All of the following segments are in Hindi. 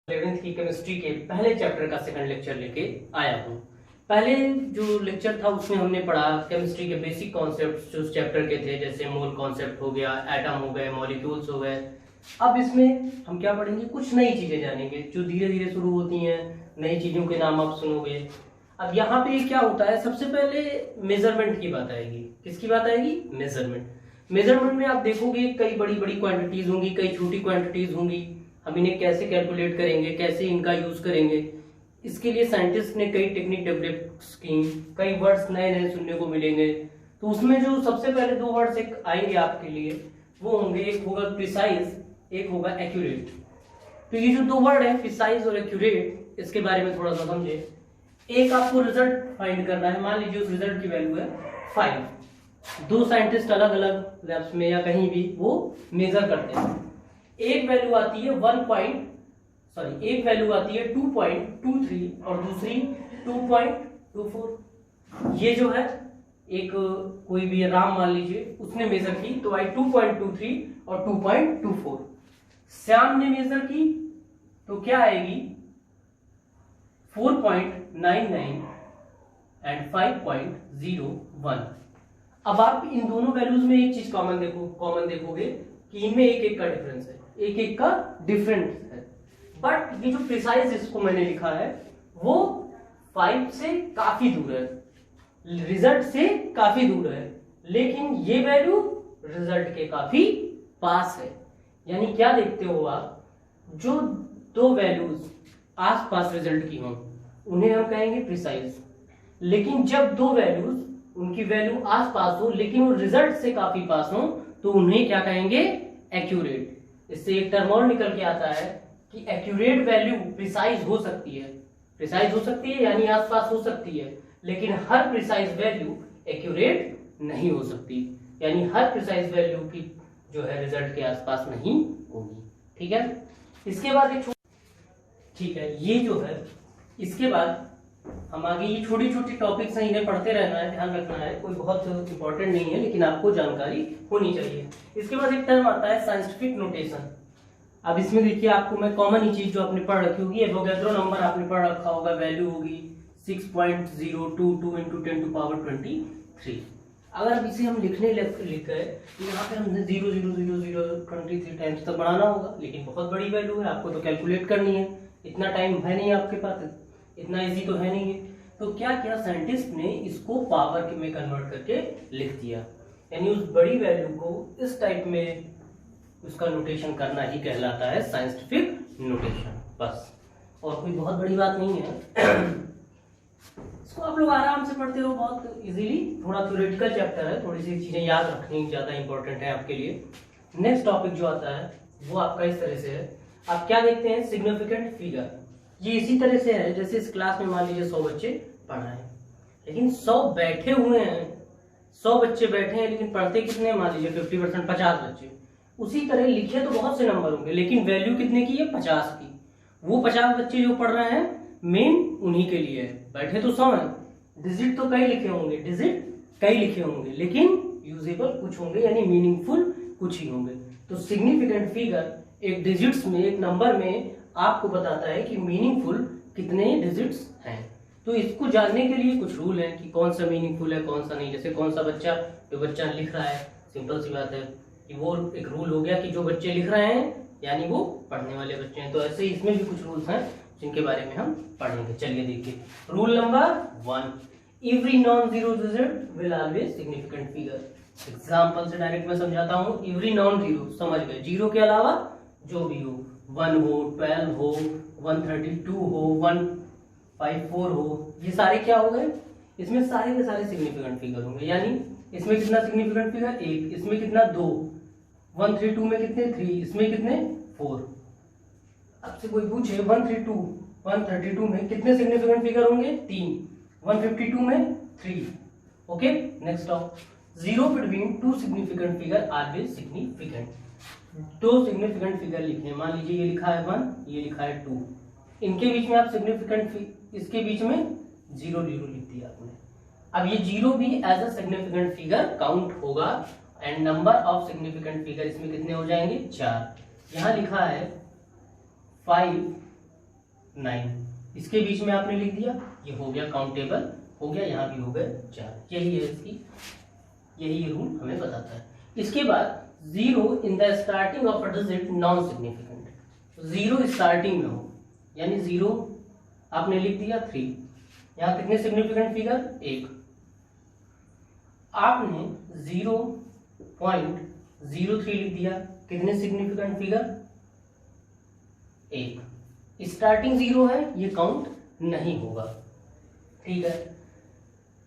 11th की केमिस्ट्री के पहले चैप्टर का सेकंड लेक्चर लेके आया हूँ। पहले जो लेक्चर था उसमें हमने पढ़ा केमिस्ट्री के बेसिक कॉन्सेप्ट्स जो उस चैप्टर के थे, जैसे मोल कॉन्सेप्ट हो गया, एटम हो गए, मॉलिक्यूल्स हो गए। अब इसमें हम क्या पढ़ेंगे, कुछ नई चीजें जानेंगे जो धीरे धीरे शुरू होती हैं। नई चीजों के नाम आप सुनोगे। अब यहाँ पे क्या होता है, सबसे पहले मेजरमेंट की बात आएगी। किसकी बात आएगी? मेजरमेंट। मेजरमेंट में आप देखोगे कई बड़ी बड़ी क्वांटिटीज होंगी, कई छोटी क्वांटिटीज होंगी। हम इन्हें कैसे कैलकुलेट करेंगे, कैसे इनका यूज करेंगे, इसके लिए साइंटिस्ट ने कई टेक्निक डेवलप की, कई वर्ड्स नए नए सुनने को मिलेंगे। तो उसमें जो सबसे पहले दो वर्ड्स एक आएंगे आपके लिए, वो होंगे, एक होगा प्रिसाइज, एक होगा एक्यूरेट। तो ये जो दो वर्ड है प्रिसाइज और एक्यूरेट, इसके बारे में थोड़ा सा समझे। एक आपको रिजल्ट फाइंड करना है। मान लीजिए उस रिजल्ट की वैल्यू है 5। दो साइंटिस्ट अलग अलग लैब्स में या कहीं भी वो मेजर करते हैं। एक वैल्यू आती है 2.23 और दूसरी 2.24। ये जो है एक कोई भी राम मान लीजिए, उसने मेजर की तो आई 2.23 और 2.24। श्याम ने मेजर की तो क्या आएगी 4.99 एंड 5.01। अब आप इन दोनों वैल्यूज में एक चीज कॉमन देखोगे कि इनमें एक एक का डिफरेंस है, एक एक का डिफरेंस है। बट ये जो प्रिसाइज इसको मैंने लिखा है वो 5 से काफी दूर है, रिजल्ट से काफी दूर है, लेकिन ये वैल्यू रिजल्ट के काफी पास है। यानी क्या देखते हो आप, जो दो वैल्यूज आसपास रिजल्ट की हों उन्हें हम कहेंगे प्रिसाइज। लेकिन जब दो वैल्यूज उनकी वैल्यू आसपास हो लेकिन वो रिजल्ट से काफी पास हो तो उन्हें क्या कहेंगे? एक्यूरेट। इससे एक टर्म और निकल के आता है कि एक्यूरेट वैल्यू प्रिसाइज हो सकती है। प्रिसाइज हो सकती है यानी आसपास हो सकती है, लेकिन हर प्रिसाइज वैल्यू एक्यूरेट नहीं हो सकती। यानी हर प्रिसाइज वैल्यू की जो है रिजल्ट के आसपास नहीं होगी। ठीक है। इसके बाद ठीक है, ये जो है इसके बाद हम आगे ये छोटी छोटी टॉपिक्स हैं, इन्हें पढ़ते रहना है, ध्यान रखना है। कोई बहुत इंपॉर्टेंट नहीं है लेकिन आपको जानकारी होनी चाहिए। इसके बाद एक टर्म आता है साइंटिफिक नोटेशन। अब इसमें देखिए आपको मैं कॉमन ही चीज जो आपने पढ़ रखी होगी, एवोगैड्रो नंबर आपने पढ़ रखा होगा, वैल्यू होगी 6.022 × 10⁻23। अगर अब इसे हम लिख गए तो यहाँ पे हमने 0.00023 टाइम्स तक बढ़ाना होगा, लेकिन बहुत बड़ी वैल्यू है, आपको तो कैलकुलेट करनी है। इतना टाइम है नहीं आपके पास, इतना इजी तो है नहीं है। तो क्या किया साइंटिस्ट ने, इसको पावर में कन्वर्ट करके लिख दिया। यानी उस बड़ी वैल्यू को इस टाइप में उसका नोटेशन करना ही कहलाता है साइंटिफिक नोटेशन। बस, और कोई बहुत बड़ी बात नहीं है। इसको आप लोग आराम से पढ़ते हो बहुत इजीली। थोड़ा थ्योरेटिकल चैप्टर है, थोड़ी सी चीजें याद रखनी ज्यादा इंपॉर्टेंट है आपके लिए। नेक्स्ट टॉपिक जो आता है वो आपका इस तरह से है। आप क्या देखते हैं? Significant figure. ये इसी तरह से है जैसे इस क्लास में मान लीजिए 100 बच्चे पढ़ रहे हैं, लेकिन 100 बैठे हुए हैं, 100 बच्चे बैठे हैं, लेकिन पढ़ते कितने? मान लीजिए 50%, 50 बच्चे। उसी तरह लिखे तो बहुत से नंबर होंगे, लेकिन वैल्यू कितने की है? 50 की। वो 50 बच्चे जो पढ़ रहे हैं मेन उन्हीं के लिए है। बैठे तो 100 हैं, डिजिट तो कई लिखे होंगे, लेकिन यूजेबल कुछ होंगे, यानी मीनिंगफुल कुछ ही होंगे। तो सिग्निफिकेंट फिगर एक डिजिट्स में, एक नंबर में आपको बताता है कि मीनिंगफुल कितने डिजिट्स हैं। तो इसको जानने के लिए कुछ रूल है कि कौन सा मीनिंगफुल है, कौन सा नहीं। जैसे कौन सा बच्चा, जो बच्चा लिख रहा है, सिंपल सी बात है कि वो एक रूल हो गया कि जो बच्चे लिख रहे हैं यानी वो पढ़ने वाले बच्चे हैं। तो ऐसे ही इसमें भी कुछ रूल्स हैं जिनके बारे में हम पढ़ेंगे। चलिए देखिए, rule number 1, every non zero digit will always significant figure. Example से डायरेक्ट मैं समझाता हूँ। एवरी नॉन जीरो, समझ गए, जीरो के अलावा जो भी हो, 1 हो, 12 हो, 132 हो, 154 हो, ये सारे क्या हो गए? इसमें सारे के सारे सिग्निफिकेंट फिगर होंगे। यानी इसमें कितना सिग्निफिकेंट फिगर? 1, इसमें कितना? 2, 132 में कितने? 3, इसमें कितने? 4। आपसे कोई पूछे 132 में कितने सिग्निफिकेंट फिगर होंगे? 3, 152 में 3। Okay, next of zero between two significant figure always significant. दो सिग्निफिकेंट फिगर लिखे, मान लीजिए ये लिखा है 1, ये लिखा है 2, इनके बीच में आप सिग्निफिकेंट, इसके बीच में 0 लिख दिया आपने। अब ये 0 भी as a significant figure count होगा and number of significant figure इसमें कितने हो जाएंगे? 4। यहाँ लिखा है 5 9। इसके बीच में आपने लिख दिया, ये हो गया काउंटेबल, हो गया, यहाँ भी हो गए 4। यही है इसकी, यही रूल हमें बताता है। इसके बाद 0 in the starting of a digit non significant. 0 starting में हो, यानी 0 आपने लिख दिया 3। यहाँ कितने सिग्निफिकेंट फिगर? 1। आपने 0.03 लिख दिया, कितने सिग्निफिकेंट फिगर? 1। स्टार्टिंग 0 है, ये काउंट नहीं होगा, ठीक है।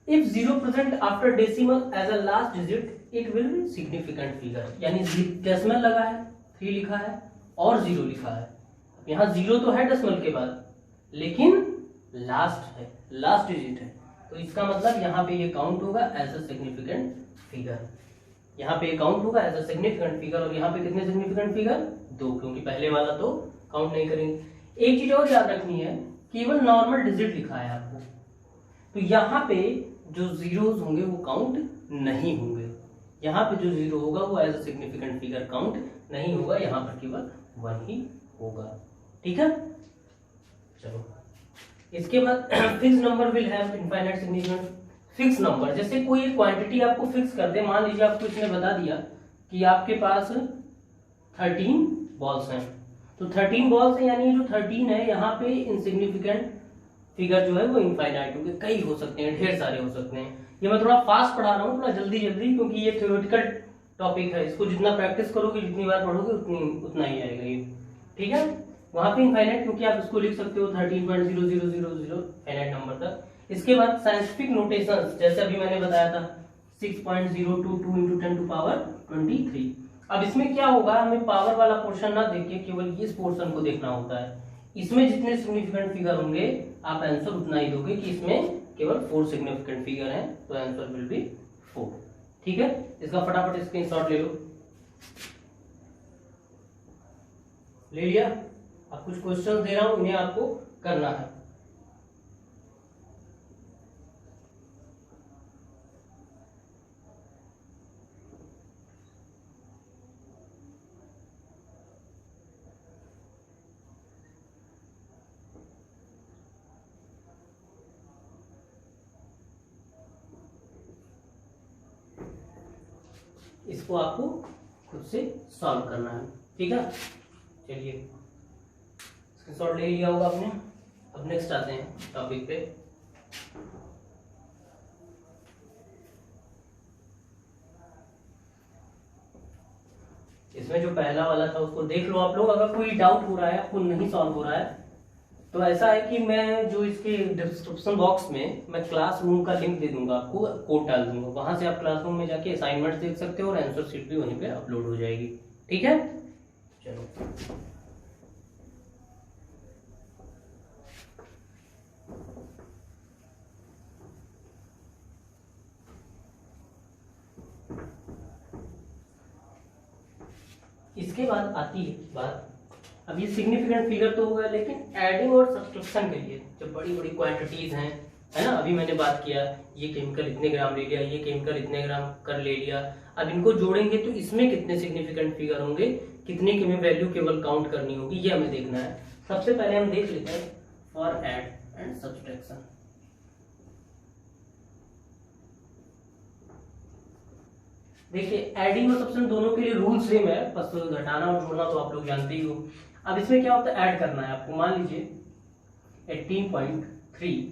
If 0 present after decimal as a last digit it will be significant figure. यानी डेसिमल लगा है, 3 लिखा है और 0 लिखा है। यहाँ 0 तो है डेसिमल के बाद, लेकिन लास्ट है, लास्ट डिजिट है, तो इसका मतलब यहाँ पे ये काउंट होगा एज अ सिग्निफिकेंट फिगर। यहाँ पे काउंट होगा एज अ सिग्निफिकेंट फिगर। और यहाँ पे कितने सिग्निफिकेंट फिगर? 2, क्योंकि पहले वाला तो काउंट नहीं करेंगे। एक चीज और याद रखनी है, केवल नॉर्मल डिजिट लिखा है आपको, तो यहाँ पे जो जीरोस होंगे वो काउंट नहीं होंगे। यहाँ पे जो 0 होगा वो as a significant figure count नहीं होगा, यहाँ पर केवल 1 ही होगा, ठीक है। चलो, इसके बाद fix number will have infinite significance. Fix number, जैसे कोई एक क्वांटिटी आपको फिक्स कर दे, मान लीजिए आपको इसने बता दिया कि आपके पास 13 बॉल्स हैं, तो 13 बॉल्स हैं, यानी जो 13 है यहाँ पे इनसिग्निफिकेंट फिगर जो है वो इनफाइनाइट होंगे। कई हो सकते हैं, ढेर सारे हो सकते हैं। ये मैं थोड़ा फास्ट पढ़ा रहा हूँ, थोड़ा जल्दी जल्दी, क्योंकि ये थ्योरेटिकल टॉपिक है। इसको जितना प्रैक्टिस करोगे, जितनी बार पढ़ोगे, उतना ही आएगा ये, ठीक है। वहां पे इनफाइनाइट, क्योंकि आप इसको लिख सकते हो 13.0000 फाइनाइट नंबर तक। इसके बाद साइंटिफिक नोटेशंस, जैसे अभी मैंने बताया था 6.022 × 10⁻23। अब इसमें क्या होगा, हमें पावर वाला पोर्शन ना देख के केवल इस पोर्शन को देखना होता है। इसमें जितने सिग्निफिकेंट फिगर होंगे आप आंसर उतना ही दोगे कि इसमें केवल 4 सिग्निफिकेंट फिगर हैं, तो आंसर विल बी 4, ठीक है। इसका फटाफट स्क्रीनशॉट ले लो। ले लिया? अब कुछ क्वेश्चन दे रहा हूं, इन्हें आपको करना है। इसको आपको खुद से सॉल्व करना है, ठीक है। चलिए, स्क्रीनशॉट ले लिया होगा आपने। अब नेक्स्ट आते हैं टॉपिक पे। इसमें जो पहला वाला था उसको देख लो आप लोग। अगर कोई डाउट हो रहा है, आपको नहीं सॉल्व हो रहा है, तो ऐसा है कि मैं जो इसके डिस्क्रिप्शन बॉक्स में मैं क्लासरूम का लिंक दे दूंगा, आपको कोड डाल दूंगा, वहां से आप क्लासरूम में जाके असाइनमेंट्स देख सकते हो और आंसर शीट भी वहीं पे अपलोड हो जाएगी, ठीक है। चलो, इसके बाद आती है बात, अब ये सिग्निफिकेंट फिगर तो होगा, लेकिन एडिंग और सब्सट्रैक्शन के लिए जब बड़ी बड़ी क्वांटिटीज हैं, है ना, अभी मैंने बात किया ये केमिकल इतने ग्राम ले लिया, ये केमिकल इतने ग्राम कर ले लिया, अब इनको जोड़ेंगे तो इसमें कितने सिग्निफिकेंट फिगर होंगे, कितने की हमें वैल्यू केवल काउंट करनी होगी, ये हमें देखना है। सबसे पहले हम देख लेते हैं फॉर ऐड एंड सब्सट्रैक्शन। देखिए, एडिंग और सब्सट्रैक्शन दोनों के लिए रूल सेम है, बस घटाना और जोड़ना तो आप लोग जानते ही हो। अब इसमें क्या होता है, ऐड करना है आपको। मान लीजिए 18.3,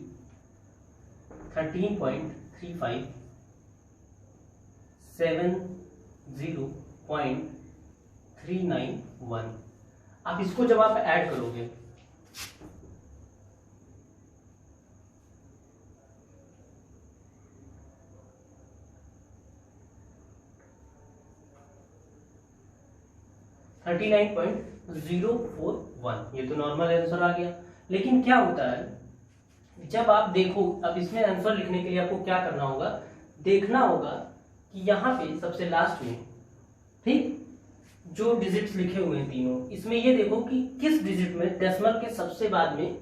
13.35, 70.391। अब इसको जब आप ऐड करोगे $39.041, ये तो नॉर्मल आंसर आ गया। लेकिन क्या होता है, जब आप देखो, अब इसमें आंसर लिखने के लिए आपको क्या करना होगा, देखना होगा कि यहाँ पे सबसे लास्ट में, ठीक, जो डिजिट्स लिखे हुए हैं तीनों, इसमें ये देखो कि किस डिजिट में डेसिमल के सबसे बाद में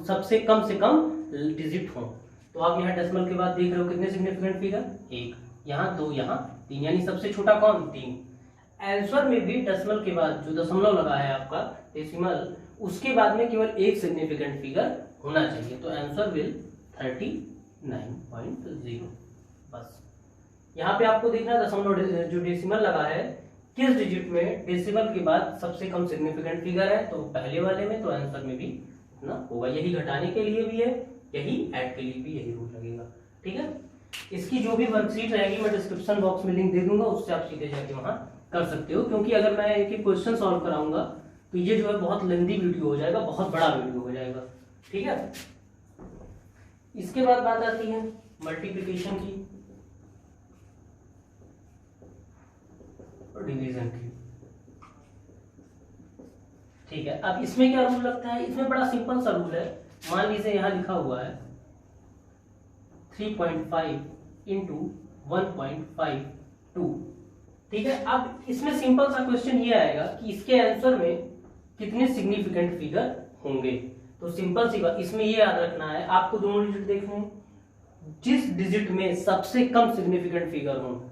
सबसे कम से कम डिजिट हो। तो आप यहाँ डेसिमल के बाद देख रहे हो कितने सिग्निफिकेंट फिगर, 1, यहाँ 2, यहाँ 3, यानी सबसे छोटा कौन, 3। आंसर में भी डेसिमल के बाद जो दशमलव लगा है आपका डेसिमल, उसके बाद में केवल एक सिग्निफिकेंट फिगर होना चाहिए। तो आंसर विल 39.0। बस यहाँ पे आपको देखना दशमलव जो डेसिमल लगा है किस डिजिट में डेसिमल के बाद सबसे कम सिग्निफिकेंट फिगर है, तो पहले वाले में, तो आंसर में भी इतना होगा। यही घटाने के लिए भी है, यही ऐड के लिए भी यही रूल लगेगा। ठीक है, इसकी जो भी वर्कशीट रहेगी मैं डिस्क्रिप्शन बॉक्स में लिंक दे दूंगा, उससे आप सीधे जाके वहां कर सकते हो। क्योंकि अगर मैं एक एक क्वेश्चन सॉल्व कराऊंगा तो ये जो है बहुत लेंथी वीडियो हो जाएगा, बहुत बड़ा वीडियो हो जाएगा। ठीक है, इसके बाद बात आती है मल्टीप्लिकेशन की और डिवीजन की। ठीक है, अब इसमें क्या रूल लगता है? इसमें बड़ा सिंपल सा रूल है। मान लीजिए यहां लिखा हुआ है 3.5 इंटू 1.52। ठीक है, अब इसमें सिंपल सा क्वेश्चन ये आएगा कि इसके आंसर में कितने सिग्निफिकेंट फिगर होंगे। तो सिंपल सी बात, इसमें ये याद रखना है आपको, दोनों डिजिट देखने हैं, जिस डिजिट में सबसे कम सिग्निफिकेंट फिगर हो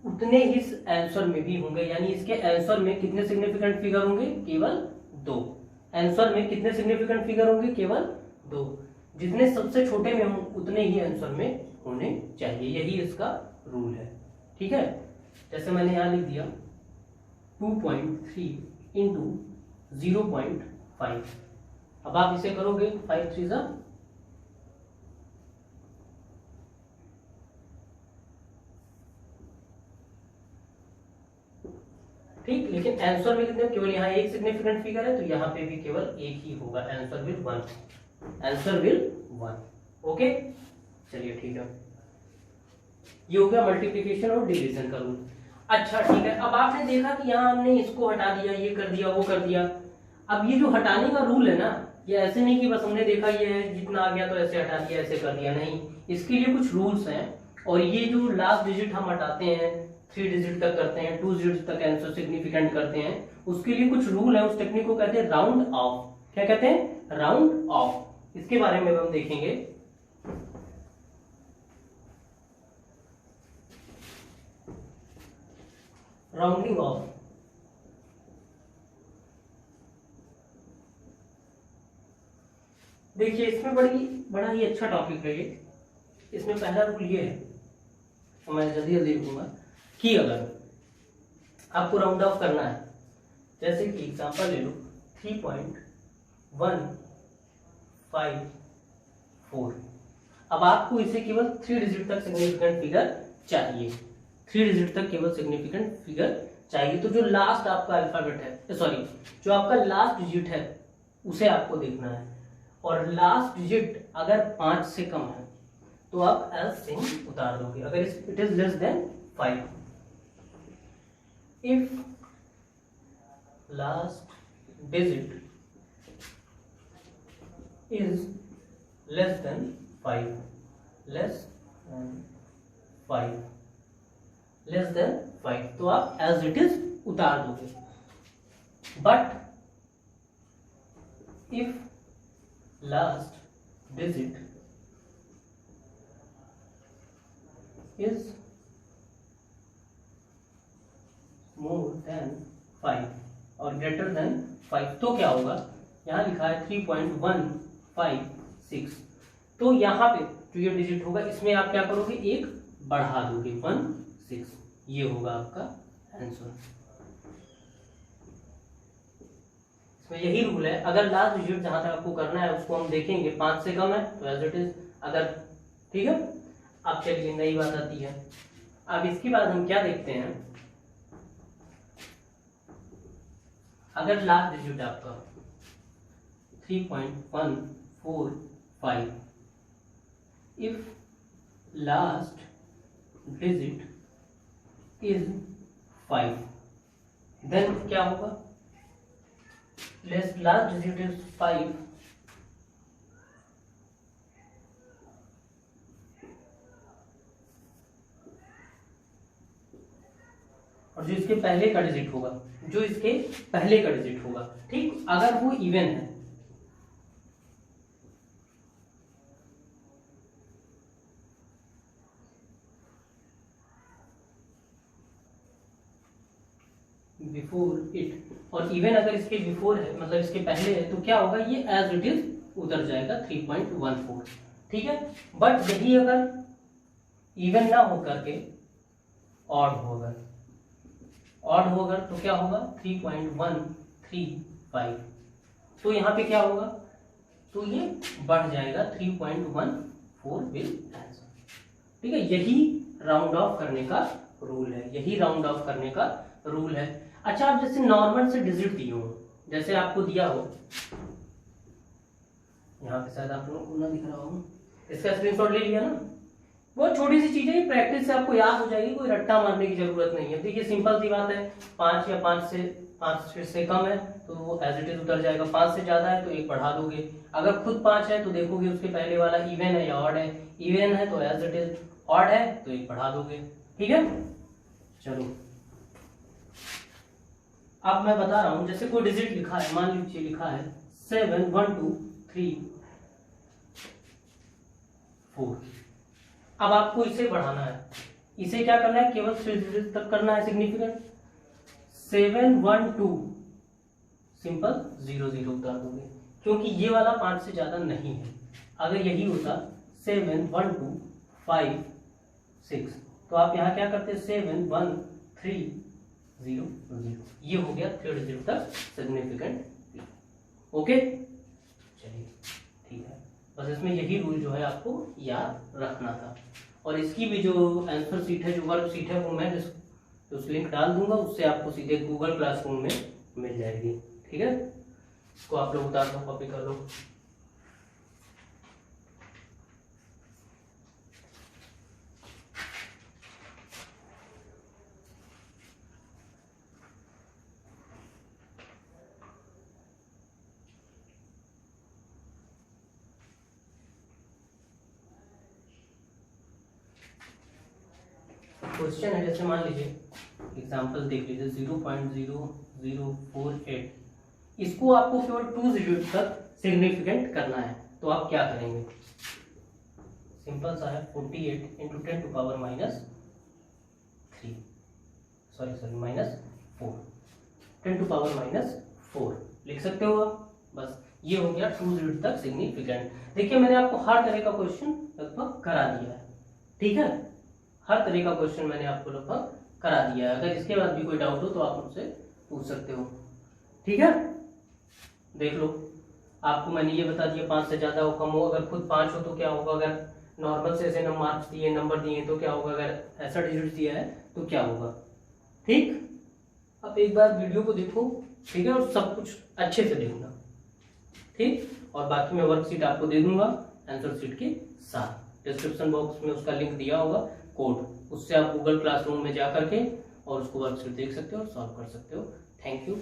उतने ही आंसर में भी होंगे। यानी इसके आंसर में कितने सिग्निफिकेंट फिगर होंगे? केवल 2। आंसर में कितने सिग्निफिकेंट फिगर होंगे? केवल 2। जितने सबसे छोटे में हों उतने ही आंसर में होने चाहिए, यही इसका रूल है। ठीक है, जैसे मैंने यहां लिख दिया 2.3 इंटू 0.5। अब आप इसे करोगे 5 3 जा, ठीक, लेकिन आंसर में कितने? केवल यहाँ एक सिग्निफिकेंट फिगर है, तो यहाँ पे भी केवल एक ही होगा। Answer will 1, answer will 1। Okay, चलिए ठीक है, ये हो गया मल्टीप्लिकेशन और डिवीजन का रूल। अच्छा ठीक है, अब आपने देखा कि यहाँ हमने इसको हटा दिया, ये कर दिया, वो कर दिया। अब ये जो हटाने का रूल है ना, ये ऐसे नहीं कि बस हमने देखा ये है जितना आ गया तो ऐसे हटा दिया, ऐसे कर दिया, नहीं। इसके लिए कुछ रूल्स हैं। और ये जो लास्ट डिजिट हम हटाते हैं, 3 डिजिट तक करते हैं, 2 डिजिट तक आंसर सिग्निफिकेंट करते हैं, उसके लिए कुछ रूल है। उस टेक्निक को कहते हैं राउंड ऑफ। क्या कहते हैं? Round of. इसके बारे में हम देखेंगे। राउंडिंग ऑफ, देखिए इसमें बड़ा ही अच्छा टॉपिक है ये। इसमें पहला रूल ये है, तो मैं जल्दी जल्दी लिखूंगा, कि अगर आपको राउंड ऑफ करना है, जैसे कि एग्जांपल ले लो 3.154। अब आपको इसे केवल 3 डिजिट तक सिग्निफिकेंट फिगर चाहिए, 3 डिजिट तक केवल सिग्निफिकेंट फिगर चाहिए। तो जो लास्ट आपका अल्फाबेट है, सॉरी, जो आपका लास्ट डिजिट है उसे आपको देखना है। और लास्ट डिजिट अगर 5 से कम है तो आप एल्स सिंह उतार दोगे। अगर it is less than 5, if last digit is less than 5, less than 5, तो आप एज इट इज उतार दोगे। But if last digit is more than 5 और greater than 5, तो क्या होगा? यहाँ लिखा है 3.156, तो यहाँ पे जो ये डिजिट होगा इसमें आप क्या करोगे? एक बढ़ा दोगे, 16, ये होगा आपका आंसर। इसमें यही रूल है। अगर लास्ट डिजिट जहां तक आपको करना है उसको हम देखेंगे 5 से कम है तो एज इट इज, अगर, ठीक है। अब चलिए नई बात आती है। अब इसके बाद हम क्या देखते हैं, अगर लास्ट डिजिट आपका 3.145, if last digit is 5, then क्या होगा? लास्ट डिजिट इज 5, और जो इसके पहले का डिजिट होगा, जो इसके पहले का डिजिट होगा, ठीक, अगर वो इवन है, बिफोर इट, और इवन अगर इसके बिफोर है मतलब इसके पहले है तो क्या होगा, ये एज इट इज उतर जाएगा 3.14, ठीक है। बट यही अगर इवन ना हो करके ऑड होगा, ऑड होगा तो क्या होगा 3.135, तो यहाँ पे क्या होगा, तो ये बढ़ जाएगा 3.14 विल आंसर, ठीक है। यही राउंड ऑफ करने का रूल है, यही राउंड ऑफ करने का रूल है। अच्छा, आप जैसे नॉर्मल से डिजिट दिए हो, जैसे आपको दिया हो, यहाँ पे शायद आप लोगों को ना दिख रहा हो, इसका स्क्रीनशॉट ले लिया ना, बहुत छोटी सी चीज है, प्रैक्टिस से आपको याद हो जाएगी, कोई रट्टा मारने की जरूरत नहीं है। देखिए सिंपल सी बात है, 5 या 5 से कम है तो वो एज इट इज उतर जाएगा, 5 से ज्यादा है तो एक बढ़ा दोगे, अगर खुद 5 है तो देखोगे उसके पहले वाला इवन है या ऑड है, इवन है तो एज इट इज, ऑड है तो एक बढ़ा दोगे, ठीक है। चलो अब मैं बता रहा हूं, जैसे कोई डिजिट लिखा है, मान लीजिए लिखा है 7 1 2 3 4, अब आपको इसे बढ़ाना है, इसे क्या करना है, केवल 3 डिजिट तक करना है सिग्निफिकेंट, 7 1 2 सिंपल 0 0 उतार दोगे, क्योंकि ये वाला 5 से ज्यादा नहीं है। अगर यही होता 7 1 2 5 6, तो आप यहाँ क्या करते 7 1 3 0 0, ये हो गया 3 डिजिट तक सिग्निफिकेंट, ओके। चलिए ठीक है, बस इसमें यही रूल जो है आपको याद रखना था। और इसकी भी जो आंसर शीट है, जो वर्क शीट है, वो मैं उस लिंक डाल दूंगा, उससे आपको सीधे गूगल क्लासरूम में मिल जाएगी, ठीक है। इसको आप लोग उतार लो, कॉपी कर लो। क्वेश्चन है, जैसे मान लीजिए एग्जांपल देख लीजिए 0.0048, इसको आपको केवल 2 डिजिट तक सिग्निफिकेंट करना है, तो आप क्या करेंगे, सिंपल सा है, 48 into 10 to power -3 -4, 10 to power -4 लिख सकते हो आप, बस ये हो गया 2 डिजिट तक सिग्निफिकेंट। देखिए मैंने आपको हर तरह का क्वेश्चन लगभग करा दिया है, ठीक है, हर तरह का क्वेश्चन मैंने आपको लगभग करा दिया है। अगर इसके बाद भी कोई डाउट हो तो आप मुझसे पूछ सकते हो, ठीक है। देख लो, आपको मैंने ये बता दिया 5 से ज्यादा हो कम हो, अगर खुद 5 हो तो क्या होगा, अगर नॉर्मल से ऐसे मार्क्स दिए, नंबर दिए तो क्या होगा, अगर ऐसा डिजिट दिया है तो क्या होगा, ठीक। अब एक बार वीडियो को देखो, ठीक है, और सब कुछ अच्छे से देखना, ठीक। और बाकी मैं वर्कशीट आपको दे दूंगा आंसर शीट के साथ, डिस्क्रिप्शन बॉक्स में उसका लिंक दिया होगा, कोड, उससे आप गूगल क्लासरूम में जा करके और उसको वर्कशीट देख सकते हो और सॉल्व कर सकते हो। Thank you.